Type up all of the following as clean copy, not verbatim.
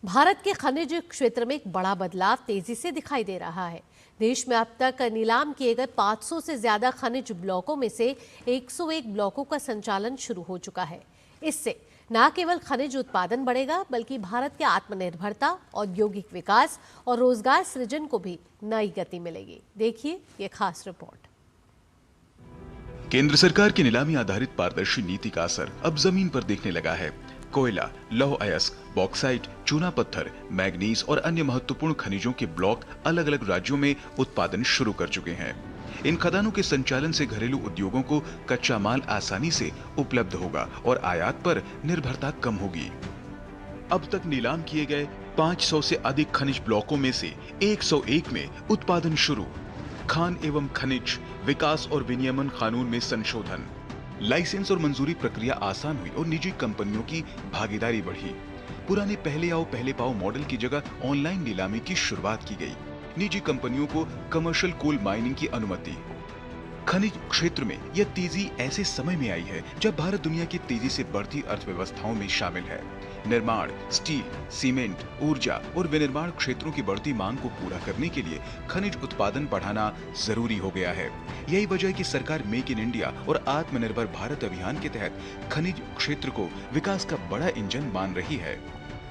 भारत के खनिज क्षेत्र में एक बड़ा बदलाव तेजी से दिखाई दे रहा है। देश में अब तक नीलाम किए गए 500 से ज्यादा खनिज ब्लॉकों में से 101 ब्लॉकों का संचालन शुरू हो चुका है। इससे न केवल खनिज उत्पादन बढ़ेगा बल्कि भारत की आत्मनिर्भरता, औद्योगिक विकास और रोजगार सृजन को भी नई गति मिलेगी। देखिए ये खास रिपोर्ट। केंद्र सरकार की नीलामी आधारित पारदर्शी नीति का असर अब जमीन पर दिखने लगा है। कोयला, लौह अयस्क, बॉक्साइट, चूना पत्थर, मैग्नीज और अन्य महत्वपूर्ण खनिजों के ब्लॉक अलग अलग राज्यों में उत्पादन शुरू कर चुके हैं। इन खदानों के संचालन से घरेलू उद्योगों को कच्चा माल आसानी से उपलब्ध होगा और आयात पर निर्भरता कम होगी। अब तक नीलाम किए गए 500 से अधिक खनिज ब्लॉकों में से 101 में उत्पादन शुरू। खान एवं खनिज विकास और विनियमन कानून में संशोधन, लाइसेंस और मंजूरी प्रक्रिया आसान हुई और निजी कंपनियों की भागीदारी बढ़ी। पुराने पहले आओ पहले पाओ मॉडल की जगह ऑनलाइन नीलामी की शुरुआत की गई। निजी कंपनियों को कमर्शियल कोल माइनिंग की अनुमति। खनिज क्षेत्र में यह तेजी ऐसे समय में आई है जब भारत दुनिया की तेजी से बढ़ती अर्थव्यवस्थाओं में शामिल है। निर्माण, स्टील, सीमेंट, ऊर्जा और विनिर्माण क्षेत्रों की बढ़ती मांग को पूरा करने के लिए खनिज उत्पादन बढ़ाना जरूरी हो गया है। यही वजह है कि सरकार मेक इन इंडिया और आत्मनिर्भर भारत अभियान के तहत खनिज क्षेत्र को विकास का बड़ा इंजन मान रही है।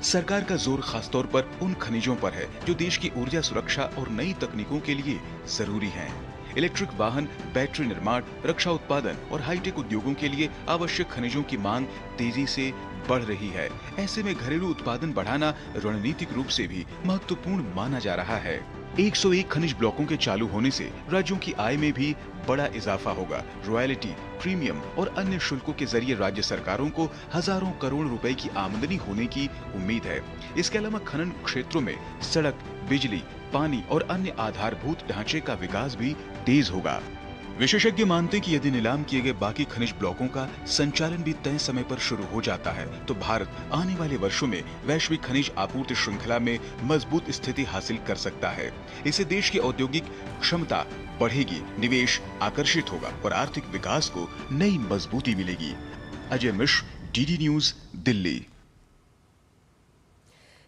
सरकार का जोर खासतौर पर उन खनिजों पर है जो देश की ऊर्जा सुरक्षा और नई तकनीकों के लिए जरूरी हैं। इलेक्ट्रिक वाहन, बैटरी निर्माण, रक्षा उत्पादन और हाईटेक उद्योगों के लिए आवश्यक खनिजों की मांग तेजी से बढ़ रही है। ऐसे में घरेलू उत्पादन बढ़ाना रणनीतिक रूप से भी महत्वपूर्ण माना जा रहा है। 101 खनिज ब्लॉकों के चालू होने से राज्यों की आय में भी बड़ा इजाफा होगा। रॉयल्टी, प्रीमियम और अन्य शुल्कों के जरिए राज्य सरकारों को हजारों करोड़ रुपए की आमदनी होने की उम्मीद है। इसके अलावा खनन क्षेत्रों में सड़क, बिजली, पानी और अन्य आधारभूत ढांचे का विकास भी तेज होगा। विशेषज्ञ मानते हैं कि यदि नीलाम किए गए बाकी खनिज ब्लॉकों का संचालन भी तय समय पर शुरू हो जाता है तो भारत आने वाले वर्षों में वैश्विक खनिज आपूर्ति श्रृंखला में मजबूत स्थिति हासिल कर सकता है। इससे देश की औद्योगिक क्षमता बढ़ेगी, निवेश आकर्षित होगा और आर्थिक विकास को नई मजबूती मिलेगी। Ajay Mishra, DD news, Delhi.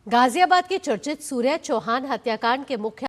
गाजियाबाद के चर्चित सूर्या चौहान हत्याकांड के मुख्य